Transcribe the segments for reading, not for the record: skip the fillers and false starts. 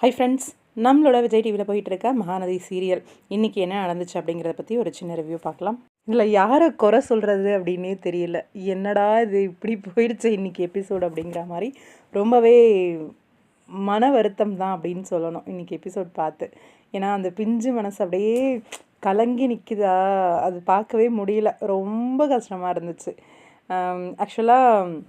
Hi friends, நம்மளோட விஜய் டிவியில் போயிட்டுருக்க மகாநதி சீரியல் இன்றைக்கி என்ன நடந்துச்சு அப்படிங்கிறத பற்றி ஒரு சின்ன ரிவ்யூ பார்க்கலாம். இதில் யாரை குறை சொல்கிறது அப்படின்னே தெரியல. என்னடா இது இப்படி போயிடுச்சு இன்றைக்கி எபிசோடு அப்படிங்கிற மாதிரி ரொம்பவே மன வருத்தம் தான் அப்படின்னு சொல்லணும் இன்றைக்கி எபிசோட் பார்த்து. ஏன்னா அந்த பிஞ்சு மனசு அப்படியே கலங்கி நிற்குதா, அது பார்க்கவே முடியல. ரொம்ப கஷ்டமாக இருந்துச்சு. ஆக்சுவலாக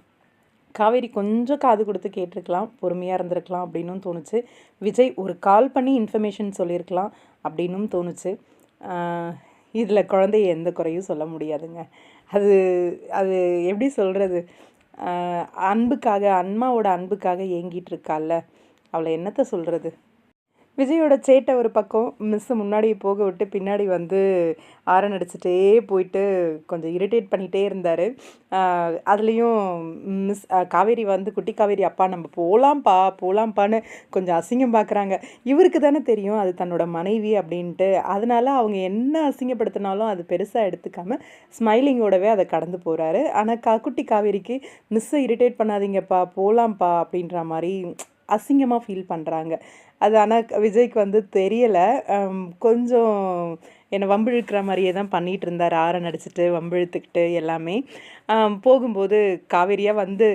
காவேரி கொஞ்சம் காது கொடுத்து கேட்டிருக்கலாம், பொறுமையாக இருந்திருக்கலாம் அப்படின்னும் தோணுச்சு. விஜய் ஒரு கால் பண்ணி இன்ஃபர்மேஷன் சொல்லியிருக்கலாம் அப்படின்னும் தோணுச்சு. இதில் குழந்தைய எந்த குறையும் சொல்ல முடியாதுங்க. அது அது எப்படி சொல்கிறது, அன்புக்காக, அம்மாவோட அன்புக்காக ஏங்கிட்டு இருக்கால, அவளை என்னத்தை சொல்கிறது. விஜயோட சேட்டை ஒரு பக்கம், மிஸ்ஸு முன்னாடி போக விட்டு பின்னாடி வந்து ஆரன் அடிச்சுட்டே போயிட்டு கொஞ்சம் இரிட்டேட் பண்ணிகிட்டே இருந்தார். அதுலேயும் மிஸ் காவேரி வந்து குட்டி காவேரி, அப்பா நம்ம போகலாம்ப்பான்னு கொஞ்சம் அசிங்கம் பார்க்குறாங்க. இவருக்கு தானே தெரியும் அது தன்னோட மனைவி அப்படின்ட்டு. அதனால் அவங்க என்ன அசிங்கப்படுத்தினாலும் அது பெருசாக எடுத்துக்காமல் ஸ்மைலிங்கோடவே அதை கடந்து போகிறாரு. ஆனால் குட்டி காவேரிக்கு மிஸ்ஸை இரிட்டேட் பண்ணாதீங்கப்பா, போகலாம்ப்பா அப்படின்ற மாதிரி அசிங்கமாக ஃபீல் பண்ணுறாங்க. அது ஆனால் விஜய்க்கு வந்து தெரியலை. கொஞ்சம் என்னை வம்பிழுக்கிற மாதிரியே தான் பண்ணிகிட்டு இருந்தார். ஆரன் அடிச்சுட்டு வம்பிழுத்துக்கிட்டு எல்லாமே. போகும்போது காவேரியாக வந்து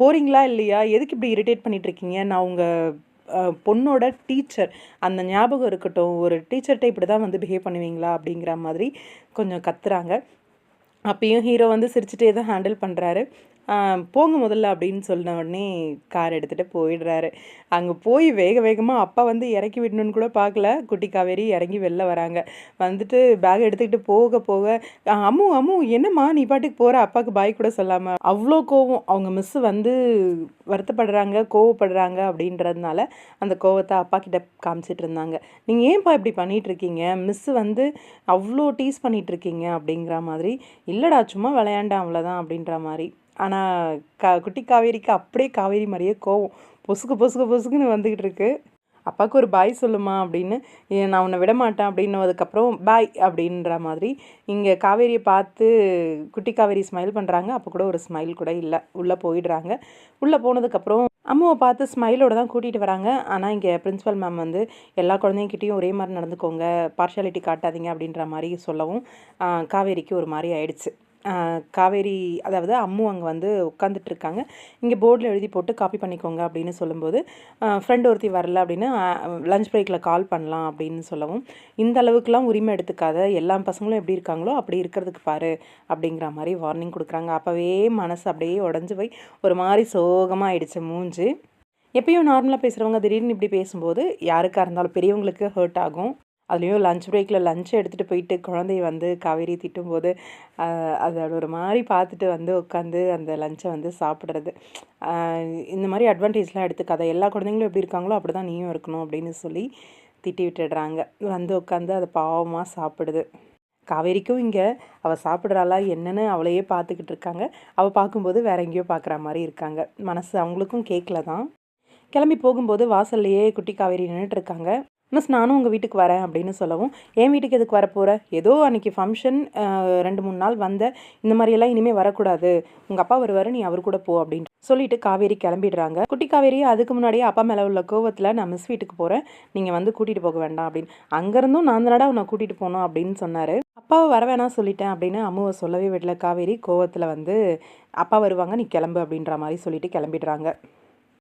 போகிறீங்களா இல்லையா, எதுக்கு இப்படி இரிட்டேட் பண்ணிகிட்ருக்கீங்க, நான் உங்கள் பொண்ணோட டீச்சர், அந்த ஞாபகம் இருக்கட்டும், ஒரு டீச்சர்கிட்ட இப்படி தான் வந்து பிஹேவ் பண்ணுவீங்களா அப்படிங்கிற மாதிரி கொஞ்சம் கத்துறாங்க. அப்பயும் ஹீரோ வந்து சிரிச்சுட்டே தான் ஹேண்டில் பண்ணுறாரு. போங்க முதல்ல அப்படின்னு சொன்ன உடனே கார் எடுத்துகிட்டு போயிடுறாரு. அங்கே போய் வேக வேகமாக அப்பா வந்து இறக்கி விடணுன்னு கூட பார்க்கல. குட்டி காவேரி இறங்கி வெளில வராங்க. வந்துட்டு பேக் எடுத்துக்கிட்டு போக அம்மு அம்மு என்னம்மா நீ பாட்டுக்கு போகிற, அப்பாவுக்கு பாய் கூட சொல்லாமல். அவ்வளோ கோவம். அவங்க மிஸ்ஸு வந்து வருத்தப்படுறாங்க, கோவப்படுறாங்க அப்படின்றதுனால அந்த கோவத்தை அப்பா கிட்ட காமிச்சிட்டு இருந்தாங்க. நீங்கள் ஏன்ப்பா இப்படி பண்ணிகிட்ருக்கீங்க, மிஸ்ஸு வந்து அவ்வளோ டீஸ் பண்ணிகிட்ருக்கீங்க அப்படிங்கிற மாதிரி. இல்லைடா சும்மா விளையாண்டேன் அவ்வளோதான் அப்படின்ற மாதிரி. ஆனால் குட்டி காவேரிக்கு அப்படியே காவேரி மாதிரியே கோவம் பொசுக்குன்னு வந்துக்கிட்டு இருக்கு. அப்பாவுக்கு ஒரு பாய் சொல்லுமா அப்படின்னு, நான் உன்னை விட மாட்டேன் அப்படின்னதுக்கப்புறம் பாய் அப்படின்ற மாதிரி இங்கே காவேரியை பார்த்து குட்டி காவேரி ஸ்மைல் பண்ணுறாங்க. அப்போ கூட ஒரு ஸ்மைல் கூட இல்லை, உள்ளே போயிடுறாங்க. உள்ளே போனதுக்கப்புறம் அம்மாவை பார்த்து ஸ்மைலோடு தான் கூட்டிகிட்டு வராங்க. ஆனால் இங்கே பிரின்ஸிபல் மேம் வந்து எல்லா குழந்தைங்கிட்டையும் ஒரே மாதிரி நடந்துக்கோங்க, பார்ஷியாலிட்டி காட்டாதீங்க அப்படின்ற மாதிரி சொல்லவும் காவேரிக்கு ஒரு மாதிரி ஆயிடுச்சு. காவேரி அதாவது அம்மு அங்கே வந்து உட்காந்துட்ருக்காங்க. இங்கே போர்டில் எழுதி போட்டு காப்பி பண்ணிக்கோங்க அப்படின்னு சொல்லும்போது ஃப்ரெண்ட் ஒருத்தி வரல அப்படின்னு லஞ்ச் பிரேக்கில் கால் பண்ணலாம் அப்படின்னு சொல்லவும், இந்த அளவுக்குலாம் உரிமை எடுத்துக்காத, எல்லா பசங்களும் எப்படி இருக்காங்களோ அப்படி இருக்கிறதுக்கு பாரு அப்படிங்கிற மாதிரி வார்னிங் கொடுக்குறாங்க. அப்போவே மனசு அப்படியே உடஞ்சி போய் ஒரு மாதிரி சோகமாக ஆயிடுச்சு மூஞ்சு. எப்பயும் நார்மலாக பேசுகிறவங்க திடீர்னு இப்படி பேசும்போது யாருக்காக இருந்தாலும் பெரியவங்களுக்கு ஹர்ட் ஆகும். அதுலேயும் லஞ்ச் பிரேக்கில் லஞ்சை எடுத்துகிட்டு போயிட்டு குழந்தைய வந்து காவேரி திட்டும்போது அதை ஒரு மாதிரி பார்த்துட்டு வந்து உட்காந்து அந்த லஞ்சை வந்து சாப்பிட்றது. இந்த மாதிரி அட்வான்டேஜ்லாம் எடுத்துக்காத, எல்லா குழந்தைங்களும் எப்படி இருக்காங்களோ அப்படி தான் நீயும் இருக்கணும் அப்படின்னு சொல்லி திட்டி விட்டுடுறாங்க. வந்து உட்காந்து அதை பாவமாக சாப்பிடுது. காவேரிக்கும் இங்கே அவள் சாப்பிட்றாளா என்னன்னு அவளையே பார்த்துக்கிட்டு இருக்காங்க. அவள் பார்க்கும்போது வேற எங்கேயோ பார்க்குற மாதிரி இருக்காங்க. மனசு அவங்களுக்கும் கேட்கல தான். கிளம்பி போகும்போது வாசல்லையே குட்டி காவேரி நின்றுட்டுருக்காங்க. மிஸ் நானும் உங்கள் வீட்டுக்கு வரேன் அப்படின்னு சொல்லவும், என் வீட்டுக்கு எதுக்கு வரப்போகிற, ஏதோ அன்றைக்கி ஃபங்க்ஷன் 2-3 நாள் வந்த, இந்த மாதிரியெல்லாம் இனிமேல் வரக்கூடாது, உங்கள் அப்பா வருவார், நீ அவர் கூட போ அப்படின்னு சொல்லிட்டு காவேரி கிளம்பிடுறாங்க. குட்டி காவேரி அதுக்கு முன்னாடியே அப்பா மேலே உள்ள கோவத்தில் நான் மிஸ் வீட்டுக்கு போகிறேன், நீங்கள் வந்து கூட்டிகிட்டு போக வேண்டாம் அப்படின்னு. அங்கேருந்தும் நான் தானடா உன்னை கூட்டிகிட்டு போனோம் அப்படின்னு சொன்னார். அப்பாவை வர வேணாம் சொல்லிட்டேன் அப்படின்னு அம்மாவை சொல்லவே விடல காவேரி. கோவத்தில் வந்து அப்பா வருவாங்க, நீ கிளம்பு அப்படின்ற மாதிரி சொல்லிட்டு கிளம்பிடுறாங்க.